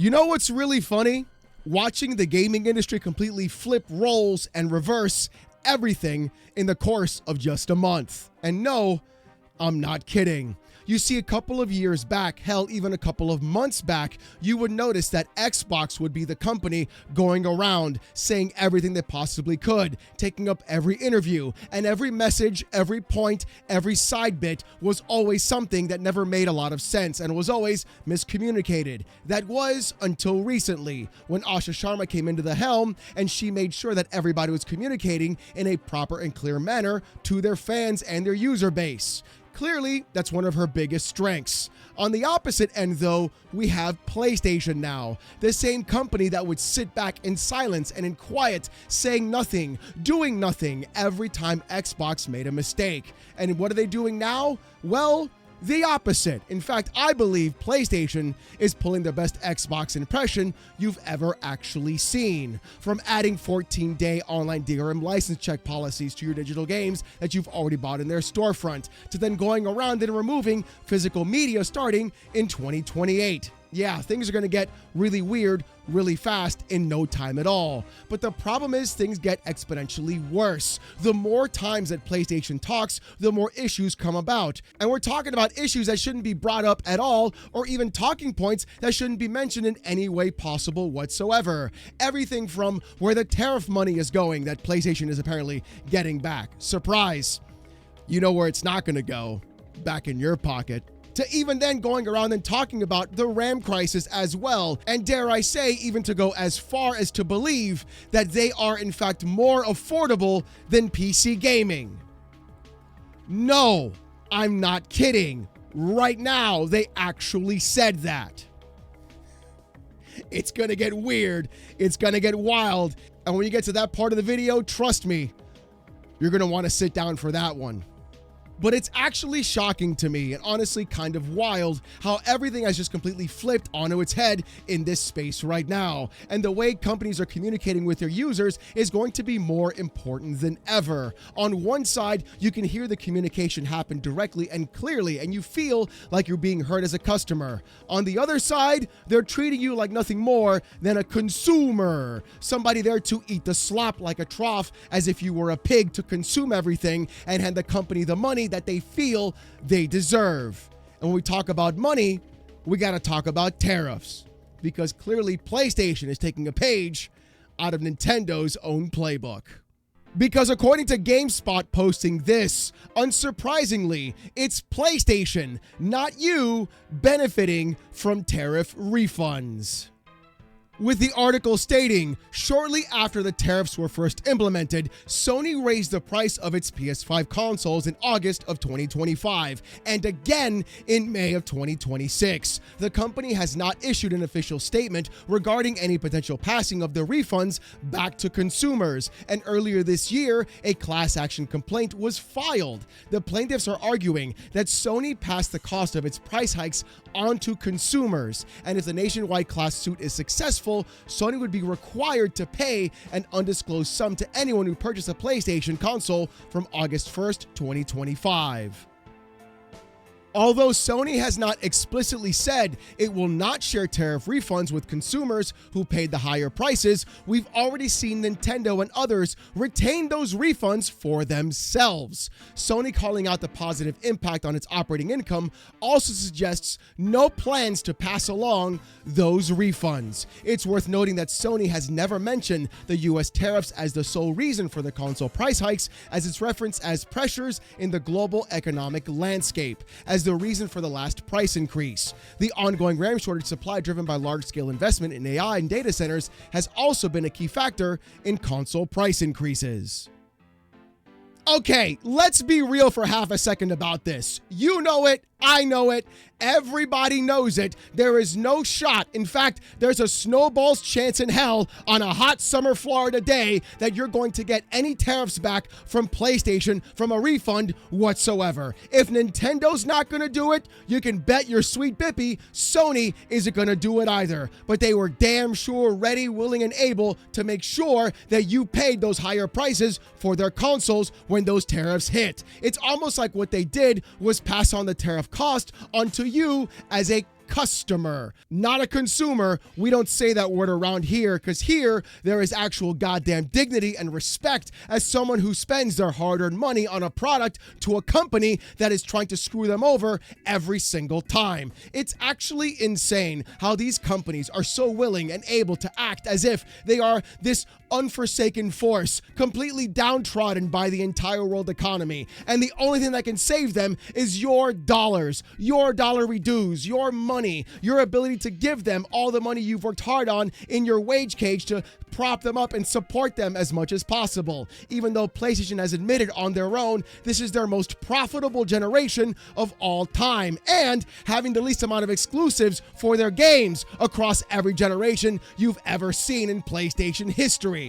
You know what's really funny? Watching the gaming industry completely flip roles and reverse everything in the course of just a month. And no, I'm not kidding. You see, a couple of years back, hell, even a couple of months back, you would notice that Xbox would be the company going around saying everything they possibly could, taking up every interview, and every message, every point, every side bit was always something that never made a lot of sense and was always miscommunicated. That was until recently, when Asha Sharma came into the helm and she made sure that everybody was communicating in a proper and clear manner to their fans and their user base. Clearly, that's one of her biggest strengths. On the opposite end, though, we have PlayStation now, the same company that would sit back in silence and in quiet, saying nothing, doing nothing every time Xbox made a mistake. And what are they doing now? Well, the opposite. In fact, I believe PlayStation is pulling the best Xbox impression you've ever actually seen. From adding 14-day online DRM license check policies to your digital games that you've already bought in their storefront, to then going around and removing physical media starting in 2028. Yeah, things are going to get really weird really fast in no time at all. But the problem is things get exponentially worse. The more times that PlayStation talks, the more issues come about. And we're talking about issues that shouldn't be brought up at all, or even talking points that shouldn't be mentioned in any way possible whatsoever. Everything from where the tariff money is going that PlayStation is apparently getting back. Surprise. You know where it's not going to go. Back in your pocket. To even then going around and talking about the RAM crisis as well, and dare I say, even to go as far as to believe that they are in fact more affordable than PC gaming. No, I'm not kidding. Right now, they actually said that. It's gonna get weird. It's gonna get wild. And when you get to that part of the video, trust me, you're gonna want to sit down for that one. But it's actually shocking to me and honestly kind of wild how everything has just completely flipped onto its head in this space right now. And the way companies are communicating with their users is going to be more important than ever. On one side, you can hear the communication happen directly and clearly, and you feel like you're being heard as a customer. On the other side, they're treating you like nothing more than a consumer. Somebody there to eat the slop like a trough, as if you were a pig to consume everything and hand the company the money that they feel they deserve. And when we talk about money, we got to talk about tariffs, because clearly PlayStation is taking a page out of Nintendo's own playbook. Because according to GameSpot posting this, unsurprisingly, it's PlayStation, not you, benefiting from tariff refunds. With the article stating, shortly after the tariffs were first implemented, Sony raised the price of its PS5 consoles in August of 2025 and again in May of 2026. The company has not issued an official statement regarding any potential passing of the refunds back to consumers, and earlier this year, a class action complaint was filed. The plaintiffs are arguing that Sony passed the cost of its price hikes onto consumers, and if the nationwide class suit is successful, Sony would be required to pay an undisclosed sum to anyone who purchased a PlayStation console from August 1st, 2025. Although Sony has not explicitly said it will not share tariff refunds with consumers who paid the higher prices, we've already seen Nintendo and others retain those refunds for themselves. Sony calling out the positive impact on its operating income also suggests no plans to pass along those refunds. It's worth noting that Sony has never mentioned the US tariffs as the sole reason for the console price hikes, as it's referenced as pressures in the global economic landscape as the reason for the last price increase. The ongoing RAM shortage supply driven by large-scale investment in AI and data centers has also been a key factor in console price increases. Okay, let's be real for half a second about this. You know it, I know it, everybody knows it. There is no shot. In fact, there's a snowball's chance in hell on a hot summer Florida day that you're going to get any tariffs back from PlayStation from a refund whatsoever. If Nintendo's not going to do it, you can bet your sweet bippy Sony isn't going to do it either. But they were damn sure ready, willing, and able to make sure that you paid those higher prices for their consoles when those tariffs hit. It's almost like what they did was pass on the tariff cost onto you as a customer, not a consumer. We don't say that word around here because here there is actual goddamn dignity and respect as someone who spends their hard-earned money on a product to a company that is trying to screw them over every single time. It's actually insane how these companies are so willing and able to act as if they are this unforsaken force, completely downtrodden by the entire world economy. And the only thing that can save them is your dollars, your dollary dues, your money, your ability to give them all the money you've worked hard on in your wage cage to prop them up and support them as much as possible. Even though PlayStation has admitted on their own, this is their most profitable generation of all time, and having the least amount of exclusives for their games across every generation you've ever seen in PlayStation history.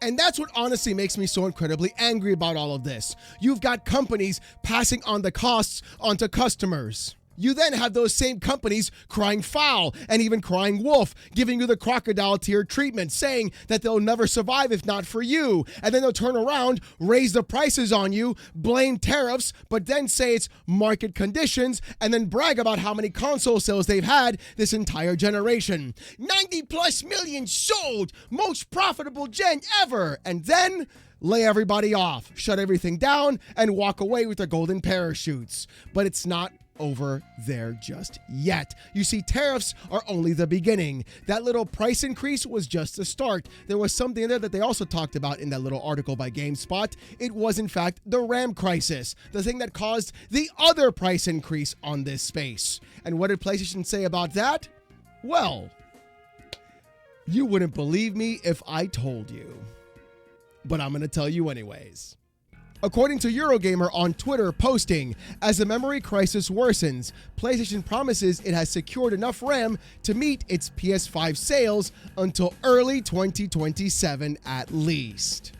And that's what honestly makes me so incredibly angry about all of this. You've got companies passing on the costs onto customers. You then have those same companies crying foul and even crying wolf, giving you the crocodile tear treatment, saying that they'll never survive if not for you. And then they'll turn around, raise the prices on you, blame tariffs, but then say it's market conditions, and then brag about how many console sales they've had this entire generation. 90 plus million sold, most profitable gen ever. And then lay everybody off, shut everything down, and walk away with their golden parachutes. But it's not over there just yet. You see, tariffs are only the beginning. That little price increase was just the start. There was something there that they also talked about in that little article by GameSpot. It was, in fact, the RAM crisis, the thing that caused the other price increase on this space. And what did PlayStation say about that? Well, you wouldn't believe me if I told you, but I'm going to tell you anyways. According to Eurogamer on Twitter posting, as the memory crisis worsens, PlayStation promises it has secured enough RAM to meet its PS5 sales until early 2027 at least.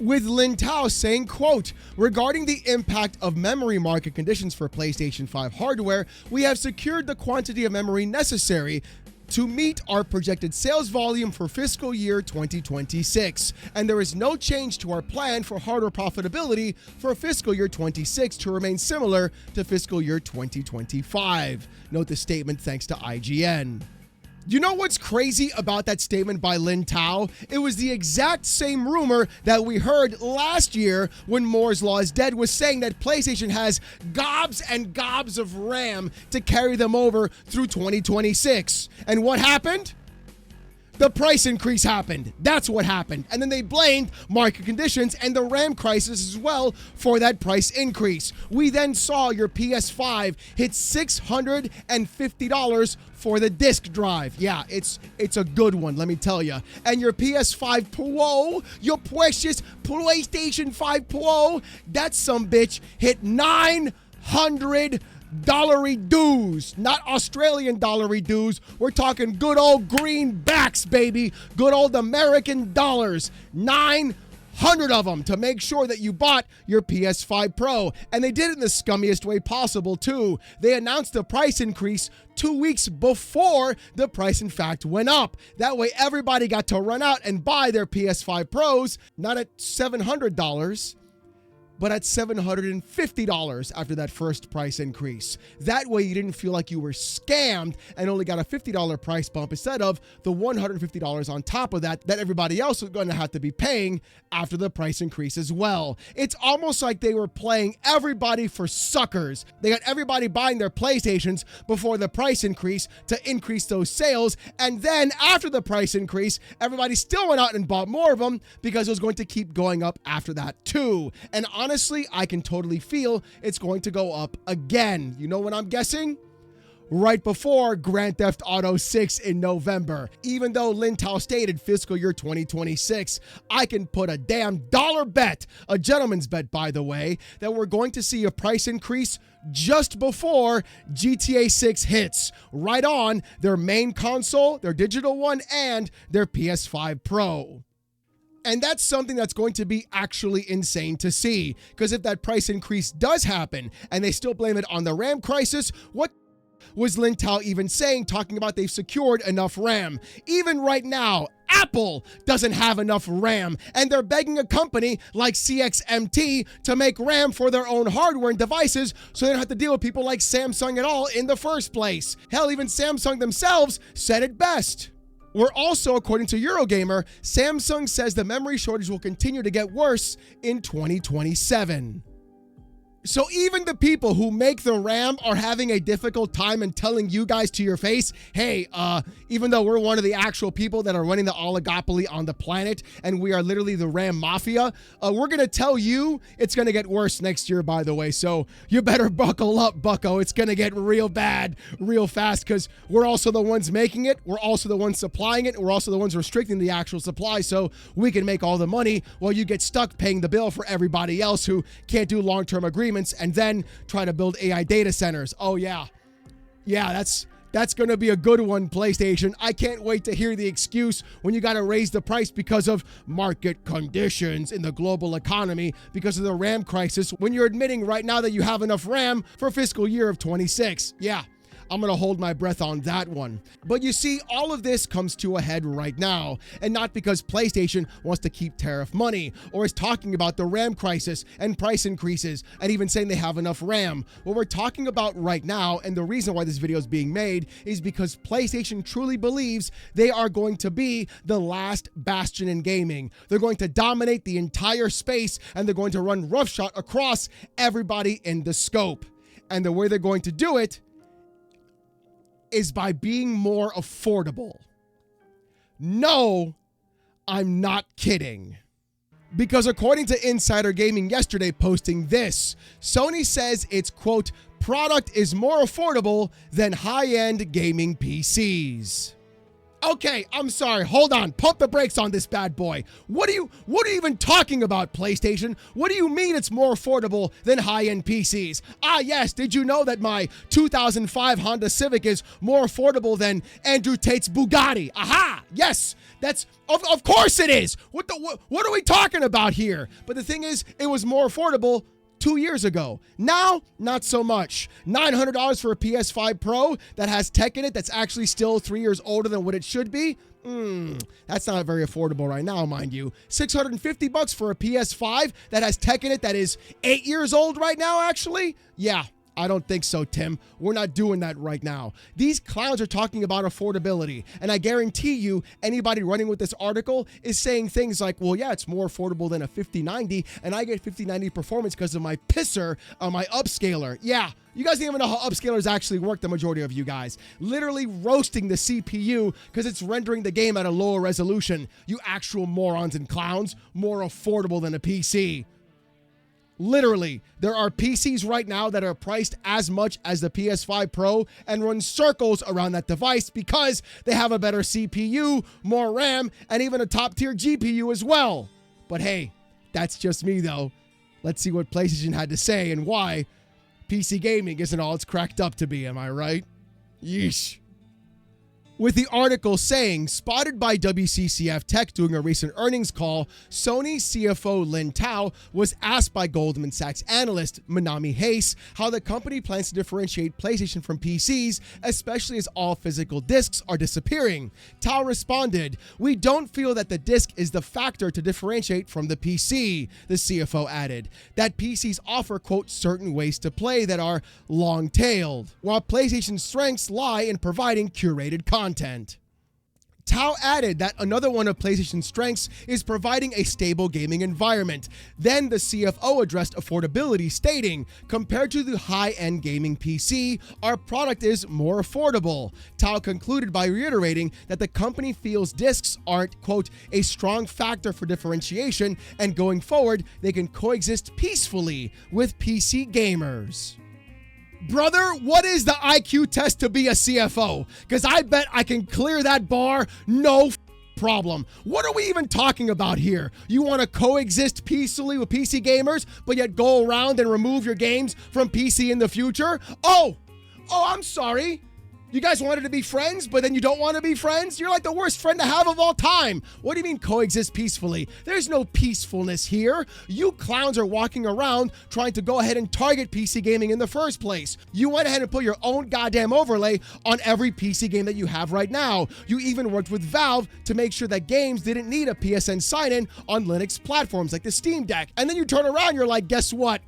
With Lin Tao saying, quote, regarding the impact of memory market conditions for PlayStation 5 hardware, we have secured the quantity of memory necessary to meet our projected sales volume for fiscal year 2026. And there is no change to our plan for hardware profitability for fiscal year 26 to remain similar to fiscal year 2025. Note the statement thanks to IGN. You know what's crazy about that statement by Lin Tao? It was the exact same rumor that we heard last year when Moore's Law is Dead was saying that PlayStation has gobs and gobs of RAM to carry them over through 2026. And what happened? The price increase happened. That's what happened. And then they blamed market conditions and the RAM crisis as well for that price increase. We then saw your PS5 hit $650 for the disk drive. Yeah, it's a good one, let me tell you. And your PS5 Pro, your precious PlayStation 5 Pro, that sumbitch hit $900 dues, not Australian dollary dues. We're talking good old greenbacks, baby. Good old American dollars. 900 of them to make sure that you bought your PS5 Pro. And they did it in the scummiest way possible, too. They announced the price increase 2 weeks before the price, in fact, went up. That way, everybody got to run out and buy their PS5 Pros, not at $700, but at $750 after that first price increase. That way you didn't feel like you were scammed and only got a $50 price bump instead of the $150 on top of that everybody else was going to have to be paying after the price increase as well. It's almost like they were playing everybody for suckers. They got everybody buying their PlayStations before the price increase to increase those sales, and then after the price increase, everybody still went out and bought more of them because it was going to keep going up after that too. And honestly, I can totally feel it's going to go up again. You know what I'm guessing? Right before Grand Theft Auto 6 in November. Even though Lin Tao stated fiscal year 2026, I can put a damn dollar bet, a gentleman's bet by the way, that we're going to see a price increase just before GTA 6 hits, right on their main console, their digital one, and their PS5 Pro. And that's something that's going to be actually insane to see, because if that price increase does happen and they still blame it on the RAM crisis, what was Lin Tao even saying, talking about they've secured enough RAM. Even right now, Apple doesn't have enough RAM, and they're begging a company like CXMT to make RAM for their own hardware and devices so they don't have to deal with people like Samsung at all in the first place. Hell, even Samsung themselves said it best. We're also, according to Eurogamer, Samsung says the memory shortage will continue to get worse in 2027. So even the people who make the RAM are having a difficult time and telling you guys to your face, hey, even though we're one of the actual people that are running the oligopoly on the planet and we are literally the RAM mafia, we're going to tell you it's going to get worse next year, by the way. So you better buckle up, bucko. It's going to get real bad real fast because we're also the ones making it. We're also the ones supplying it. We're also the ones restricting the actual supply so we can make all the money while you get stuck paying the bill for everybody else who can't do long-term agreements and then try to build AI data centers. Oh yeah, that's going to be a good one, PlayStation. I can't wait to hear the excuse when you got to raise the price because of market conditions in the global economy because of the RAM crisis when you're admitting right now that you have enough RAM for fiscal year of 26. Yeah, I'm going to hold my breath on that one. But you see, all of this comes to a head right now, and not because PlayStation wants to keep tariff money or is talking about the RAM crisis and price increases and even saying they have enough RAM. What we're talking about right now, and the reason why this video is being made, is because PlayStation truly believes they are going to be the last bastion in gaming. They're going to dominate the entire space, and they're going to run roughshod across everybody in the scope. And the way they're going to do it is by being more affordable. No, I'm not kidding. Because according to Insider Gaming yesterday posting this, Sony says its, quote, product is more affordable than high-end gaming PCs. Okay, I'm sorry. Hold on. Pump the brakes on this bad boy. What are you even talking about, PlayStation? What do you mean it's more affordable than high-end PCs? Ah, yes. Did you know that my 2005 Honda Civic is more affordable than Andrew Tate's Bugatti? Aha! Yes. That's of course it is. What are we talking about here? But the thing is, it was more affordable 2 years ago. Now, not so much. $900 for a PS5 Pro that has tech in it that's actually still 3 years older than what it should be. That's not very affordable right now, mind you. $650 for a PS5 that has tech in it that is 8 years old right now, actually? Yeah. I don't think so, Tim. We're not doing that right now. These clowns are talking about affordability, and I guarantee you anybody running with this article is saying things like, well, yeah, it's more affordable than a 5090, and I get 5090 performance because of my pisser on my upscaler. Yeah, you guys don't even know how upscalers actually work, the majority of you guys. Literally roasting the CPU because it's rendering the game at a lower resolution. You actual morons and clowns, more affordable than a PC. Literally, there are PCs right now that are priced as much as the PS5 Pro and run circles around that device because they have a better CPU, more RAM, and even a top-tier GPU as well. But hey, that's just me though. Let's see what PlayStation had to say and why PC gaming isn't all it's cracked up to be, am I right? Yeesh. With the article saying, spotted by WCCF Tech during a recent earnings call, Sony CFO Lin Tao was asked by Goldman Sachs analyst Manami Hayes how the company plans to differentiate PlayStation from PCs, especially as all physical discs are disappearing. Tao responded, "We don't feel that the disc is the factor to differentiate from the PC," the CFO added. That PCs offer, quote, certain ways to play that are long-tailed, while PlayStation's strengths lie in providing curated content. Tao added that another one of PlayStation's strengths is providing a stable gaming environment. Then the CFO addressed affordability, stating, "Compared to the high-end gaming PC, our product is more affordable." Tao concluded by reiterating that the company feels discs aren't, quote, a strong factor for differentiation, and going forward, they can coexist peacefully with PC gamers. Brother, what is the IQ test to be a CFO? Because I bet I can clear that bar, no problem. What are we even talking about here? You want to coexist peacefully with PC gamers, but yet go around and remove your games from PC in the future? Oh, I'm sorry. You guys wanted to be friends, but then you don't want to be friends? You're like the worst friend to have of all time. What do you mean coexist peacefully? There's no peacefulness here. You clowns are walking around trying to go ahead and target PC gaming in the first place. You went ahead and put your own goddamn overlay on every PC game that you have right now. You even worked with Valve to make sure that games didn't need a PSN sign-in on Linux platforms like the Steam Deck. And then you turn around, you're like, guess what?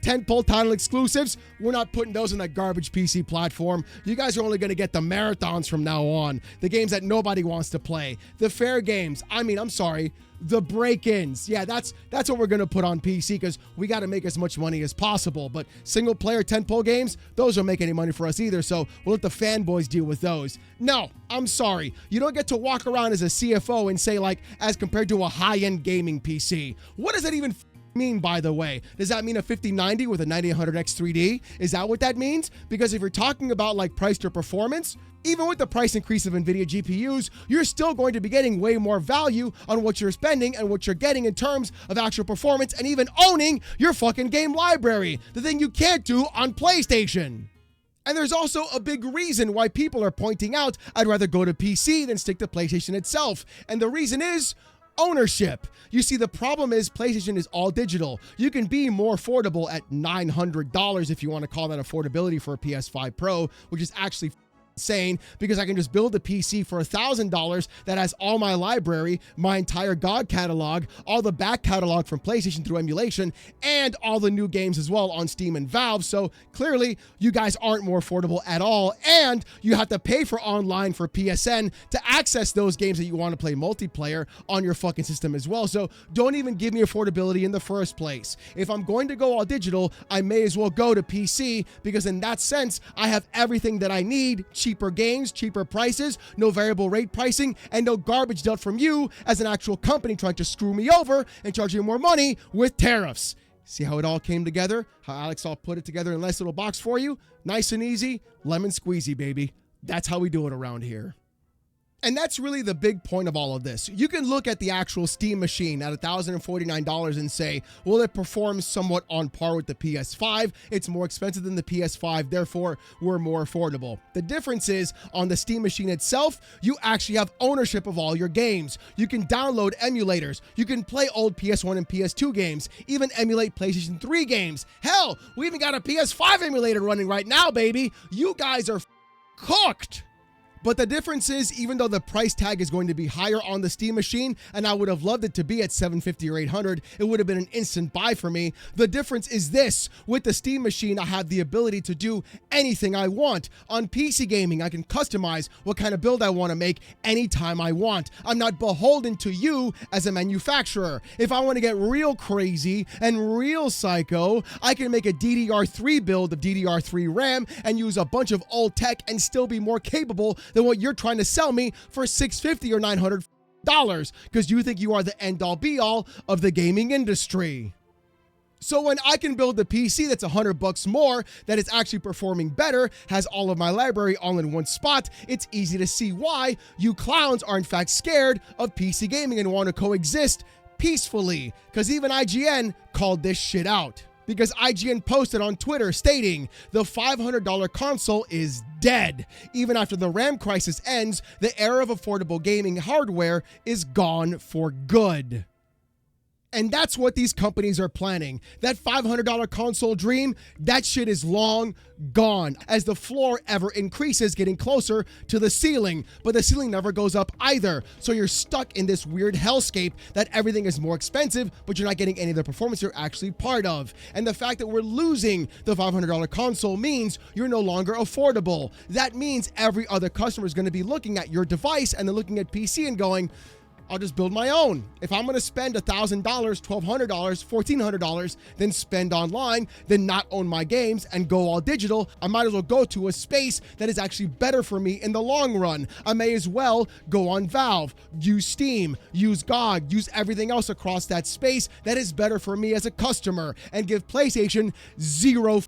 Tentpole title exclusives, we're not putting those in that garbage PC platform. You guys are only going to get the marathons from now on. The games that nobody wants to play. The fair games. I'm sorry. The break-ins. Yeah, that's what we're going to put on PC because we got to make as much money as possible. But single-player tentpole games, those don't make any money for us either. So we'll let the fanboys deal with those. No, I'm sorry. You don't get to walk around as a CFO and say, like, as compared to a high-end gaming PC. What does that even mean, by the way? Does that mean a 5090 with a 9800X 3D? Is that what that means? Because if you're talking about like price to performance, even with the price increase of NVIDIA GPUs, you're still going to be getting way more value on what you're spending and what you're getting in terms of actual performance and even owning your fucking game library, the thing you can't do on PlayStation. And there's also a big reason why people are pointing out I'd rather go to PC than stick to PlayStation itself. And the reason is ownership. You see, the problem is PlayStation is all digital. You can be more affordable at $900 if you want to call that affordability for a PS5 Pro, which is actually insane because I can just build a PC for $1,000 that has all my library, my entire GOG catalog, all the back catalog from PlayStation through emulation, and all the new games as well on Steam and Valve. So clearly you guys aren't more affordable at all, and you have to pay for online for PSN to access those games that you want to play multiplayer on your fucking system as well. So don't even give me affordability in the first place. If I'm going to go all digital, I may as well go to PC because in that sense, I have everything that I need. Cheaper games, cheaper prices, no variable rate pricing, and no garbage dealt from you as an actual company trying to screw me over and charge you more money with tariffs. See how it all came together? How Alex all put it together in a nice little box for you? Nice and easy, lemon squeezy, baby. That's how we do it around here. And that's really the big point of all of this. You can look at the actual Steam machine at $1,049 and say, well, it performs somewhat on par with the PS5. It's more expensive than the PS5, therefore we're more affordable. The difference is on the Steam machine itself, you actually have ownership of all your games. You can download emulators. You can play old PS1 and PS2 games, even emulate PlayStation 3 games. Hell, we even got a PS5 emulator running right now, baby. You guys are cooked. But the difference is, even though the price tag is going to be higher on the Steam machine, and I would have loved it to be at $750 or $800, it would have been an instant buy for me. The difference is this: with the Steam machine, I have the ability to do anything I want. On PC gaming, I can customize what kind of build I want to make anytime I want. I'm not beholden to you as a manufacturer. If I want to get real crazy and real psycho, I can make a DDR3 build of DDR3 RAM and use a bunch of old tech and still be more capable than what you're trying to sell me for $650 or $900 because you think you are the end-all be-all of the gaming industry. So when I can build a PC that's $100 more, that is actually performing better, has all of my library all in one spot, it's easy to see why you clowns are in fact scared of PC gaming and want to coexist peacefully, because even IGN called this shit out. Because IGN posted on Twitter stating the $500 console is dead. Even after the RAM crisis ends, the era of affordable gaming hardware is gone for good. And that's what these companies are planning. That $500 console dream, that shit is long gone as the floor ever increases, getting closer to the ceiling. But the ceiling never goes up either. So you're stuck in this weird hellscape that everything is more expensive, but you're not getting any of the performance you're actually part of. And the fact that we're losing the $500 console means you're no longer affordable. That means every other customer is going to be looking at your device and then looking at PC and going, I'll just build my own. If I'm going to spend $1,000, $1,200, $1,400, then spend online, then not own my games and go all digital, I might as well go to a space that is actually better for me in the long run. I may as well go on Valve, use Steam, use GOG, use everything else across that space that is better for me as a customer, and give PlayStation $0.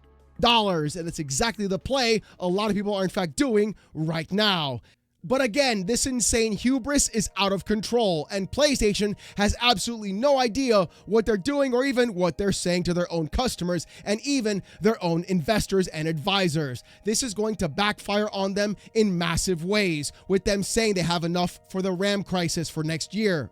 And it's exactly the play a lot of people are in fact doing right now. But again, this insane hubris is out of control, and PlayStation has absolutely no idea what they're doing or even what they're saying to their own customers and even their own investors and advisors. This is going to backfire on them in massive ways, with them saying they have enough for the RAM crisis for next year,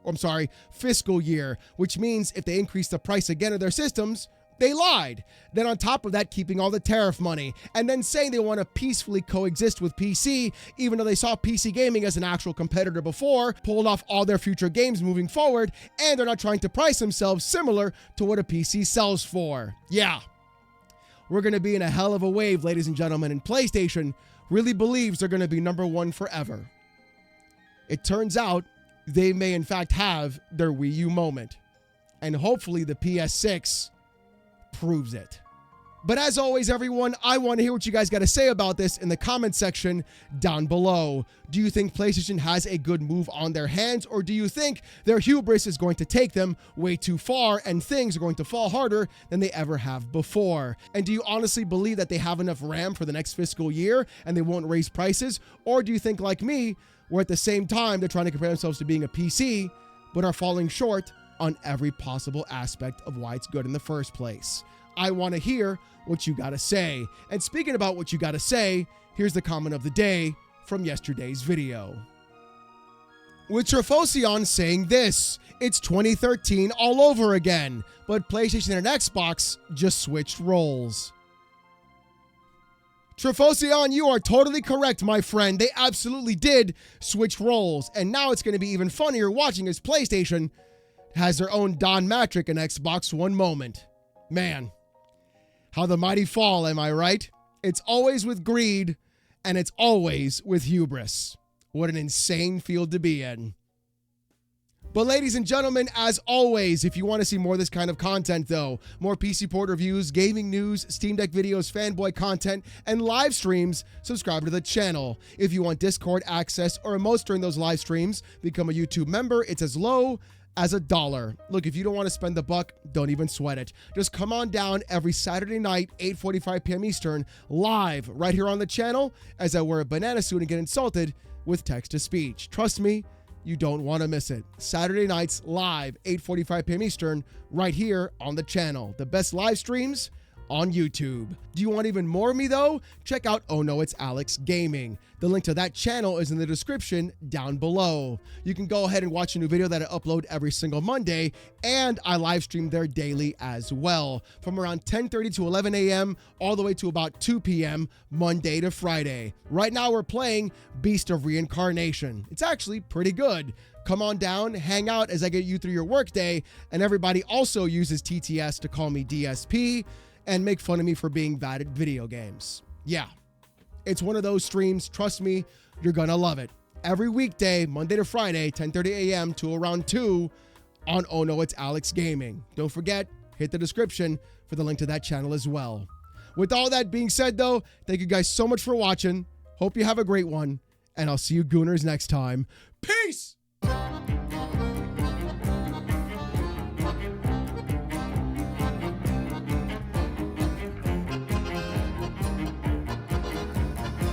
fiscal year, which means if they increase the price again of their systems, they lied. Then on top of that, keeping all the tariff money, and then saying they want to peacefully coexist with PC, even though they saw PC gaming as an actual competitor before, pulled off all their future games moving forward, and they're not trying to price themselves similar to what a PC sells for. Yeah, we're going to be in a hell of a wave, ladies and gentlemen, and PlayStation really believes they're going to be number one forever. It turns out they may in fact have their Wii U moment, and hopefully the PS6 proves it. But as always, everyone, I want to hear what you guys got to say about this in the comment section down below. Do you think PlayStation has a good move on their hands, or do you think their hubris is going to take them way too far and things are going to fall harder than they ever have before? And do you honestly believe that they have enough RAM for the next fiscal year and they won't raise prices? Or do you think, like me, where at the same time they're trying to compare themselves to being a PC, but are falling short on every possible aspect of why it's good in the first place? I want to hear what you got to say. And speaking about what you got to say, here's the comment of the day from yesterday's video. With Trefosian saying this: it's 2013 all over again, but PlayStation and Xbox just switched roles. Trefosian, you are totally correct, my friend. They absolutely did switch roles. And now it's going to be even funnier watching as PlayStation has their own Don Matrick in Xbox One moment. Man, how the mighty fall, am I right? It's always with greed, and it's always with hubris. What an insane field to be in. But ladies and gentlemen, as always, if you want to see more of this kind of content though, more PC port reviews, gaming news, Steam Deck videos, fanboy content, and live streams, subscribe to the channel. If you want Discord access or emotes during those live streams, become a YouTube member. It's as low as $1. Look, if you don't want to spend the buck, don't even sweat it. Just come on down every Saturday night, 8:45 p.m. Eastern, live right here on the channel as I wear a banana suit and get insulted with text-to-speech. Trust me, you don't want to miss it. Saturday nights live, 8:45 p.m. Eastern, right here on the channel. The best live streams on YouTube. Do you want even more of me though? Check out Oh No It's Alex Gaming. The link to that channel is in the description down below. You can go ahead and watch a new video that I upload every single Monday, and I live stream there daily as well, from around 10:30 to 11 a.m. all the way to about 2 p.m. Monday to Friday. Right now we're playing Beast of Reincarnation. It's actually pretty good. Come on down, hang out as I get you through your workday, and everybody also uses TTS to call me DSP and make fun of me for being bad at video games. Yeah, it's one of those streams. Trust me, you're gonna love it. Every weekday, Monday to Friday, 10:30 a.m. to around 2 on Oh No It's Alex Gaming. Don't forget, hit the description for the link to that channel as well. With all that being said though, thank you guys so much for watching. Hope you have a great one, and I'll see you gooners next time. Peace!